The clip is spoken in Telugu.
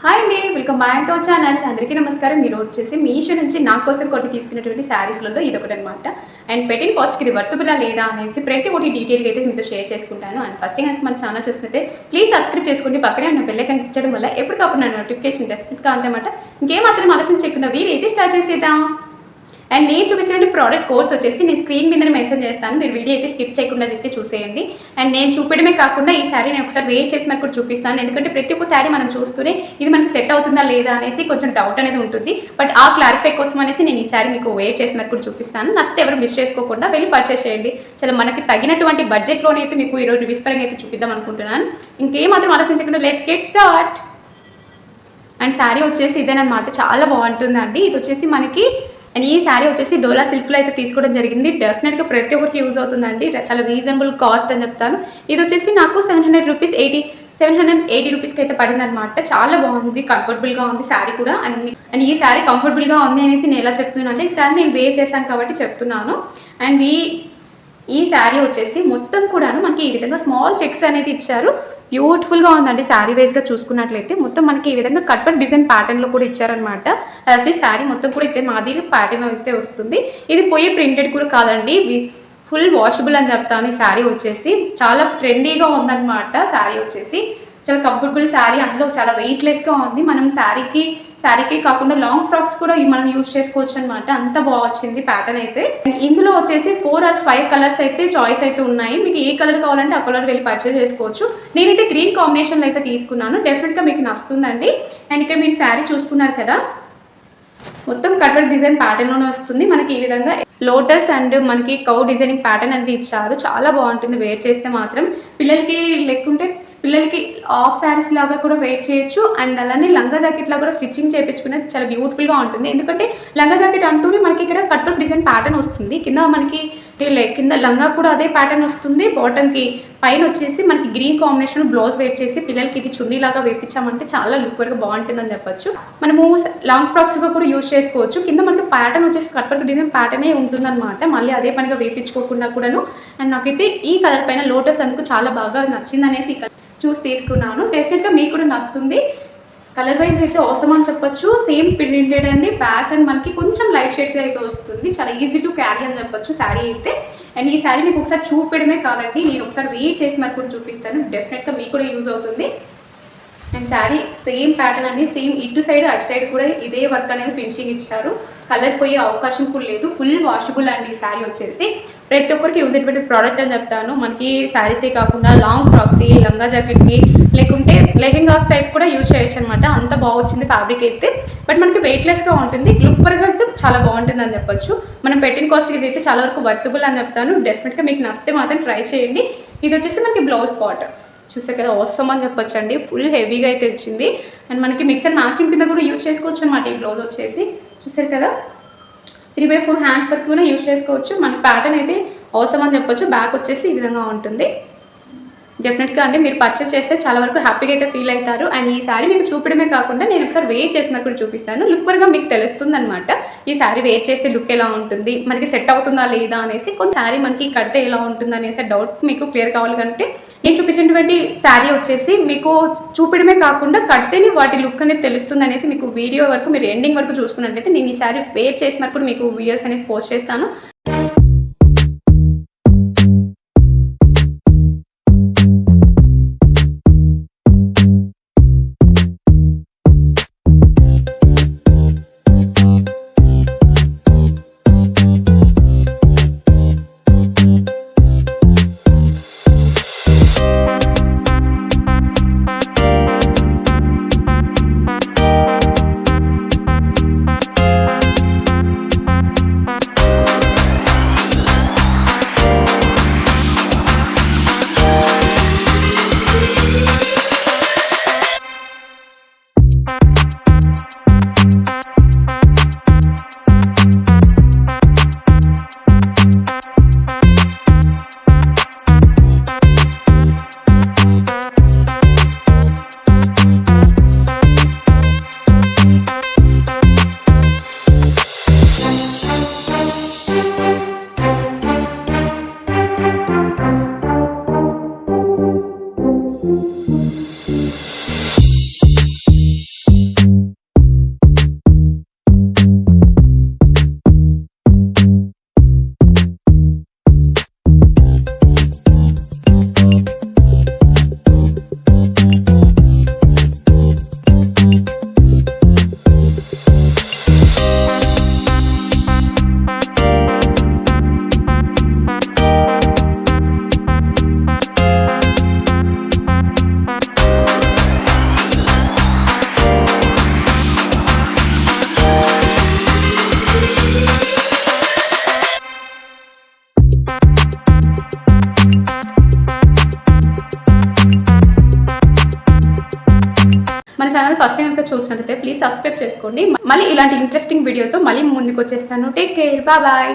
హాయ్ అండి, welcome back to our channel. అందరికీ నమస్కారం. మీరు వచ్చేసి మీషో నుంచి నా కోసం కొన్ని తీసుకున్నటువంటి శారీస్లలో ఇది ఒకటి అనమాట. అండ్ పెట్టిన కాస్ట్కి ఇది వర్తబులా లేదా అనేసి ప్రతి ఒక్కటి డీటెయిల్గా అయితే మీతో షేర్ చేసుకుంటాను. అండ్ ఫస్ట్ థింగ్ మన ఛానల్ చూస్తుంటే ప్లీజ్ సబ్స్క్రైబ్ చేసుకోండి. పక్కనే ఉన్న బెల్ ఐకాన్ ఇచ్చడం వల్ల ఎప్పటికప్పుడు నా నోటిఫికేషన్ డెఫినెట్గా ఉందన్నమాట. ఇంకేమాత్రం ఆలస్యం చేయకుండా వీడియో అయితే స్టార్ట్ చేసేద్దాం. అండ్ నేను చూపించిన ప్రోడక్ట్ కోర్స్ వచ్చేసి నేను స్క్రీన్ మీద మెన్షన్ చేస్తాను. మీరు వీడియో అయితే స్కిప్ చేయకుండా అయితే చూసేయండి. అండ్ నేను చూపించడమే కాకుండా ఈ శారీ నేను ఒకసారి వేర్ చేసి మనకు కూడా చూపిస్తాను. ఎందుకంటే ప్రతి ఒక్క శారీ మనం చూస్తూనే ఇది మనకు సెట్ అవుతుందా లేదా అనేసి కొంచెం డౌట్ అనేది ఉంటుంది. బట్ ఆ క్లారిఫై కోసం అనేసి నేను ఈ శారీ మీకు వేర్ చేసి మనకు కూడా చూపిస్తాను. నచ్చితే ఎవరు మిస్ చేసుకోకుండా వెళ్ళి పర్చేస్ చేయండి. చాలా మనకి తగినటువంటి బడ్జెట్లోనే అయితే మీకు ఈరోజు రివ్యూస్ పరంగా అయితే చూపిద్దాం అనుకుంటున్నాను. ఇంకేమాత్రం ఆలోచించకుండా let's get start. And sari వచ్చేసి ఇదేనమాట, చాలా బాగుంటుందండి. ఇది వచ్చేసి మనకి అండ్ ఈ శారీ వచ్చేసి డోలా సిల్క్లో అయితే తీసుకోవడం జరిగింది. డెఫినెట్గా ప్రతి ఒక్కరికి యూజ్ అవుతుందండి. చాలా రీజనబుల్ కాస్ట్ అని చెప్తాను. ఇది వచ్చేసి నాకు 780 రూపీస్కి అయితే పడింది అనమాట. చాలా బాగుంది, కంఫర్టబుల్గా ఉంది శారీ కూడా. అండ్ ఈ శారీ కంఫర్టబుల్గా ఉంది అనేసి నేను ఎలా చెప్తున్నాను అంటే ఈ శారీ నేను వేర్ చేశాను కాబట్టి చెప్తున్నాను. అండ్ ఈ శారీ వచ్చేసి మొత్తం కూడాను మనకి ఈ విధంగా స్మాల్ చెక్స్ అనేది ఇచ్చారు. బ్యూటిఫుల్గా ఉందండి. శారీ వైజ్గా చూసుకున్నట్లయితే మొత్తం మనకి ఈ విధంగా కట్వర్క్ డిజైన్ ప్యాటర్న్లో కూడా ఇచ్చారనమాట. అసలు శారీ మొత్తం కూడా అయితే మాది ప్యాటర్న్ అయితే వస్తుంది. ఇది పోయి ప్రింటెడ్ కూడా కాదండి, ఫుల్ వాషబుల్ అని చెప్తాను. ఈ శారీ వచ్చేసి చాలా ట్రెండీగా ఉందన్నమాట. శారీ వచ్చేసి చాలా కంఫర్టబుల్ శారీ, అందులో చాలా వెయిట్లెస్గా ఉంది. మనం శారీకి కాకుండా లాంగ్ ఫ్రాక్స్ కూడా మనం యూజ్ చేసుకోవచ్చు అనమాట. అంత బాగా వచ్చింది ప్యాటర్న్ అయితే. ఇందులో వచ్చేసి 4 or 5 కలర్స్ అయితే చాయిస్ అయితే ఉన్నాయి. మీకు ఏ కలర్ కావాలంటే ఆ కలర్ వెళ్ళి పర్చేస్ చేసుకోవచ్చు. నేనైతే గ్రీన్ కాంబినేషన్లో అయితే తీసుకున్నాను. డెఫినెట్గా మీకు నచ్చుతుందండి. అండ్ ఇక్కడ మీరు శారీ చూసుకున్నారు కదా, మొత్తం కట్వర్క్ డిజైన్ ప్యాటర్న్లోనే వస్తుంది. మనకి ఈ విధంగా లోటస్ అండ్ మనకి కౌ డిజైనింగ్ ప్యాటర్న్ అనేది ఇచ్చారు. చాలా బాగుంటుంది వేర్ చేస్తే మాత్రం. పిల్లలకి హాఫ్ శారీస్ లాగా కూడా వేర్ చేయొచ్చు. అండ్ అలానే లంగా జాకెట్ లాగా కూడా స్టిచ్చింగ్ చేయించుకునే చాలా బ్యూటిఫుల్గా ఉంటుంది. ఎందుకంటే లంగా జాకెట్ అంటూనే మనకి ఇక్కడ కట్వర్క్ డిజైన్ ప్యాటర్న్ వస్తుంది. కింద లంగా కూడా అదే ప్యాటర్న్ వస్తుంది. బాటమ్కి పైన వచ్చేసి మనకి గ్రీన్ కాంబినేషన్ బ్లౌజ్ వేర్ చేసి పిల్లలకి ఇది చున్నీ లాగా వేపించామంటే చాలా లుక్ వరకు బాగుంటుందని చెప్పొచ్చు. మనము లాంగ్ ఫ్రాక్స్గా కూడా యూజ్ చేసుకోవచ్చు. కింద మనకి ప్యాటర్న్ వచ్చేసి కట్వర్క్ డిజైన్ ప్యాటర్నే ఉంటుందన్నమాట. మళ్ళీ అదే పనిగా వేపించుకోకుండా కూడాను. అండ్ నాకైతే ఈ కలర్ పైన లోటస్ అందుకు చాలా బాగా నచ్చిందనేసి ఇక్కడ చూసి తీసుకున్నాను. డెఫినెట్గా మీకు కూడా నచ్చుతుంది. కలర్ వైజ్ అయితే అవసరం అని చెప్పొచ్చు. సేమ్ ప్రింటెడ్ అండి. బ్యాక్ అండ్ మనకి కొంచెం లైట్ షేడ్గా అయితే వస్తుంది. చాలా ఈజీ టు క్యారీ అని చెప్పొచ్చు శారీ అయితే. అండ్ ఈ శారీ మీకు ఒకసారి చూపించడమే కాదండి, నేను ఒకసారి వెయిట్ చేసి మరి కూడా చూపిస్తాను. డెఫినెట్గా మీకు కూడా యూజ్ అవుతుంది. అండ్ శారీ సేమ్ ప్యాటర్న్ అండి. సేమ్ ఇటు సైడ్ అటు సైడ్ కూడా ఇదే వర్క్ అనేది ఫినిషింగ్ ఇచ్చారు. కలర్ పోయే అవకాశం కూడా లేదు. ఫుల్ వాషబుల్ అండి ఈ శారీ వచ్చేసి. ప్రతి ఒక్కరికి యూజ్ అయ్యేటువంటి ప్రోడక్ట్ అని చెప్తాను. మనకి శారీసే కాకుండా లాంగ్ ఫ్రాక్స్, లంగా జాకెట్కి, లేకుంటే లెహెంగాస్ టైప్ కూడా యూజ్ చేయొచ్చు అనమాట. అంత బాగా వచ్చింది ఫ్యాబ్రిక్ అయితే. బట్ మనకి వెయిట్లెస్గా ఉంటుంది. లుక్ పరంగా అయితే చాలా బాగుంటుంది అని చెప్పొచ్చు. మనం పెట్టిన కాస్ట్కి ఇది అయితే చాలా వరకు వర్తబుల్ అని చెప్తాను. డెఫినెట్గా మీకు నచ్చితే మాత్రం ట్రై చేయండి. ఇది వచ్చేసి మనకి బ్లౌజ్ పార్ట్ చూసారు కదా, అవసరం అని చెప్పొచ్చు అండి. ఫుల్ హెవీగా అయితే వచ్చింది. అండ్ మనకి మిక్స్ అండ్ మ్యాచింగ్ కింద కూడా యూజ్ చేసుకోవచ్చు అనమాట. ఈ బ్లౌజ్ వచ్చేసి చూసారు కదా, 3/4 హ్యాండ్స్ వరకు కూడా యూజ్ చేసుకోవచ్చు. మన ప్యాటర్న్ అయితే అవసరం అని చెప్పొచ్చు. బ్యాక్ వచ్చేసి ఈ విధంగా ఉంటుంది. డెఫినెట్గా అంటే మీరు పర్చేస్ చేస్తే చాలా వరకు హ్యాపీగా అయితే ఫీల్ అవుతారు. అండ్ ఈ శారీ మీకు చూపడమే కాకుండా నేను ఒకసారి వేర్ చేసినట్టు కూడా చూపిస్తాను. లుక్ పరంగా మీకు తెలుస్తుంది అనమాట. ఈ శారీ వేర్ చేస్తే లుక్ ఎలా ఉంటుంది, మనకి సెట్ అవుతుందా లేదా అనేసి. కొంత శారీ మనకి కడితే ఎలా ఉంటుంది అనేసి డౌట్ మీకు క్లియర్ కావాలి కంటే నేను చూపించినటువంటి శారీ వచ్చేసి మీకు చూపడమే కాకుండా కడితేనే వాటి లుక్ అనేది తెలుస్తుంది అనేసి మీకు వీడియో వరకు మీరు ఎండింగ్ వరకు చూసుకున్నట్లయితే నేను ఈ శారీ వేర్ చేసినప్పుడు మీకు వీడియోస్ అనేది పోస్ట్ చేస్తాను. ఛానల్ ఫస్ట్ టైం కనుక చూసినట్లయితే ప్లీజ్ సబ్స్క్రైబ్ చేసుకోండి. మళ్ళీ ఇలాంటి ఇంట్రెస్టింగ్ వీడియోతో మళ్ళీ ముందుకు వచ్చేస్తాను. Take care, bye.